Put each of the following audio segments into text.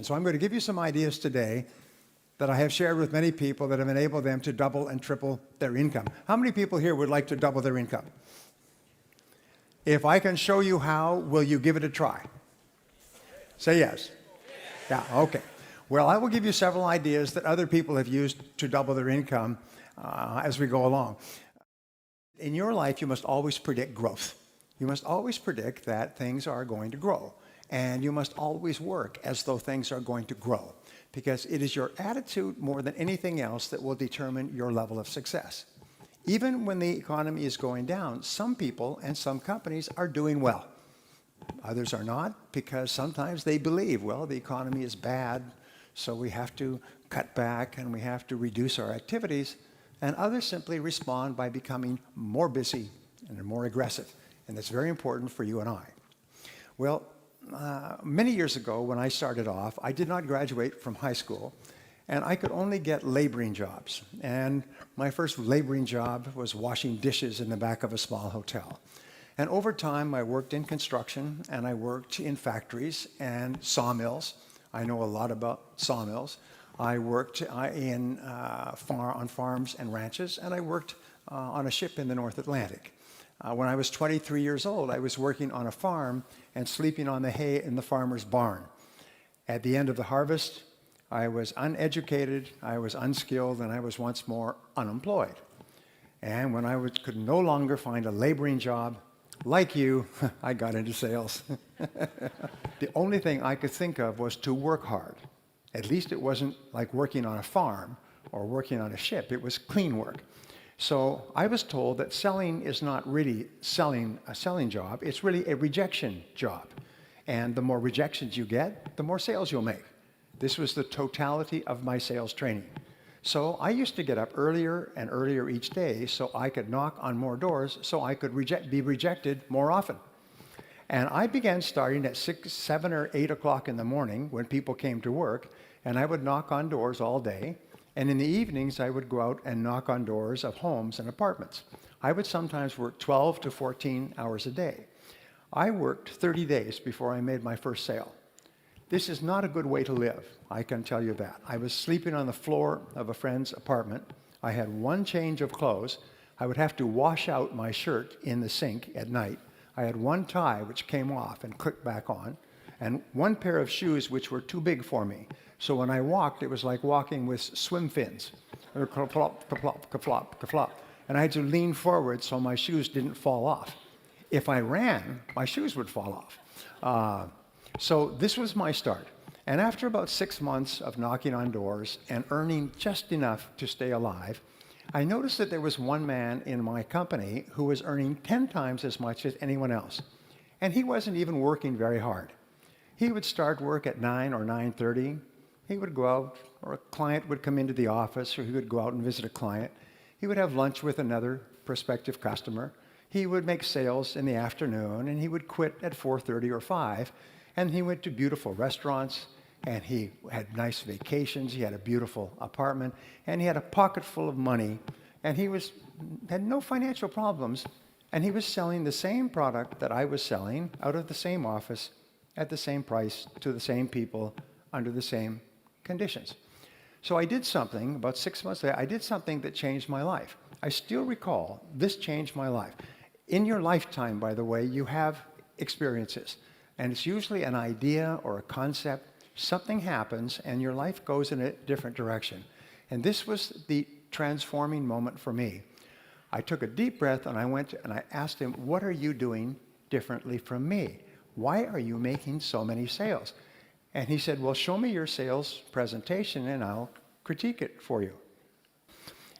So I'm going to give you some ideas today that I have shared with many people that have enabled them to double and triple their income. How many people here would like to double their income? If I can show you how, will you give it a try? Say yes. Yeah, okay. Well, I will give you several ideas that other people have used to double their income as we go along. In your life, you must always predict growth. You must always predict that things are going to grow. And you must always work as though things are going to grow, because it is your attitude more than anything else that will determine your level of success. Even when the economy is going down, some people and some companies are doing well. Others are not, because sometimes they believe, well, the economy is bad, so we have to cut back and we have to reduce our activities. And others simply respond by becoming more busy and more aggressive. And that's very important for you and I. Well, many years ago when I started off, I did not graduate from high school, and I could only get laboring jobs. And my first laboring job was washing dishes in the back of a small hotel. And over time, I worked in construction, and I worked in factories and sawmills. I know a lot about sawmills. I worked on farms and ranches, and I worked on a ship in the North Atlantic. When I was 23 years old, I was working on a farm and sleeping on the hay in the farmer's barn. At the end of the harvest, I was uneducated, I was unskilled, and I was once more unemployed. And when I could no longer find a laboring job, like you, I got into sales. The only thing I could think of was to work hard. At least it wasn't like working on a farm or working on a ship. It was clean work. So I was told that selling is not really a selling job. It's really a rejection job. And the more rejections you get, the more sales you'll make. This was the totality of my sales training. So I used to get up earlier and earlier each day so I could knock on more doors so I could be rejected more often. And I began starting at 6, 7, or 8 o'clock in the morning when people came to work, and I would knock on doors all day. And in the evenings, I would go out and knock on doors of homes and apartments. I would sometimes work 12 to 14 hours a day. I worked 30 days before I made my first sale. This is not a good way to live, I can tell you that. I was sleeping on the floor of a friend's apartment. I had one change of clothes. I would have to wash out my shirt in the sink at night. I had one tie which came off and clicked back on, and one pair of shoes which were too big for me. So when I walked, it was like walking with swim fins. Ka-flop, ka-flop, ka-flop, ka-flop. And I had to lean forward so my shoes didn't fall off. If I ran, my shoes would fall off. So this was my start. And after about 6 months of knocking on doors and earning just enough to stay alive, I noticed that there was one man in my company who was earning 10 times as much as anyone else. And he wasn't even working very hard. He would start work at 9 or 9:30. He would go out, or a client would come into the office, or he would go out and visit a client. He would have lunch with another prospective customer. He would make sales in the afternoon, and he would quit at 4:30 or 5. And he went to beautiful restaurants, and he had nice vacations. He had a beautiful apartment, and he had a pocket full of money, and he had no financial problems, and he was selling the same product that I was selling out of the same office at the same price to the same people under the same conditions. So I did something, about 6 months later, I did something that changed my life. I still recall this changed my life. In your lifetime, by the way, you have experiences, and it's usually an idea or a concept. Something happens and your life goes in a different direction. And this was the transforming moment for me. I took a deep breath and I went and I asked him, what are you doing differently from me? Why are you making so many sales? And he said, well, show me your sales presentation and I'll critique it for you.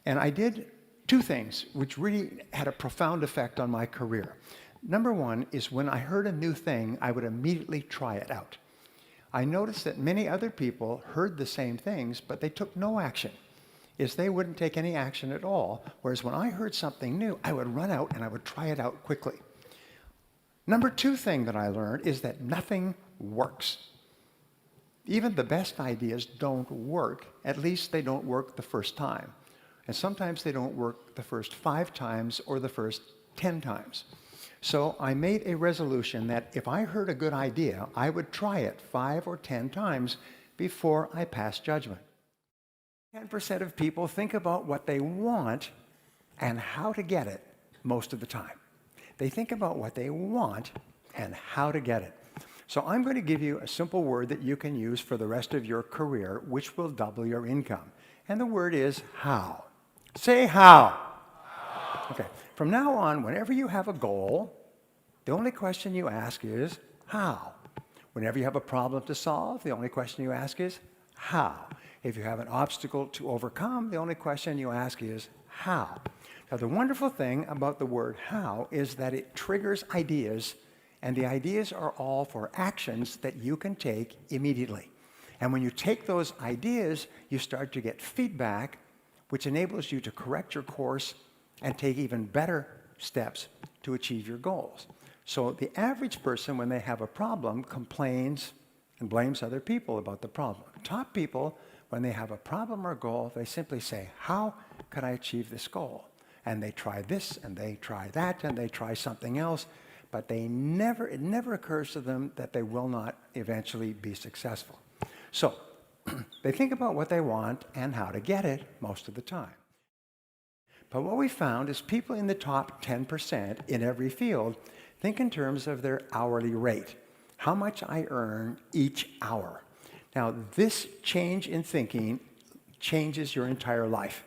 And I did 2 things which really had a profound effect on my career. Number 1 is when I heard a new thing, I would immediately try it out. I noticed that many other people heard the same things, but they took no action. They wouldn't take any action at all, whereas when I heard something new, I would run out and I would try it out quickly. Number 2 thing that I learned is that nothing works. Even the best ideas don't work. At least they don't work the first time. And sometimes they don't work the first 5 times or the first 10 times. So I made a resolution that if I heard a good idea, I would try it 5 or 10 times before I pass judgment. 10% of people think about what they want and how to get it most of the time. They think about what they want and how to get it. So I'm going to give you a simple word that you can use for the rest of your career, which will double your income. And the word is how. Say how. Okay. From now on, whenever you have a goal, the only question you ask is how. Whenever you have a problem to solve, the only question you ask is how. If you have an obstacle to overcome, the only question you ask is how. Now, the wonderful thing about the word how is that it triggers ideas, and the ideas are all for actions that you can take immediately. And when you take those ideas, you start to get feedback, which enables you to correct your course and take even better steps to achieve your goals. So the average person, when they have a problem, complains and blames other people about the problem. Top people, when they have a problem or goal, they simply say, how can I achieve this goal? And they try this, and they try that, and they try something else, but it never occurs to them that they will not eventually be successful. So they think about what they want and how to get it most of the time. But what we found is people in the top 10% in every field think in terms of their hourly rate, how much I earn each hour. Now, this change in thinking changes your entire life.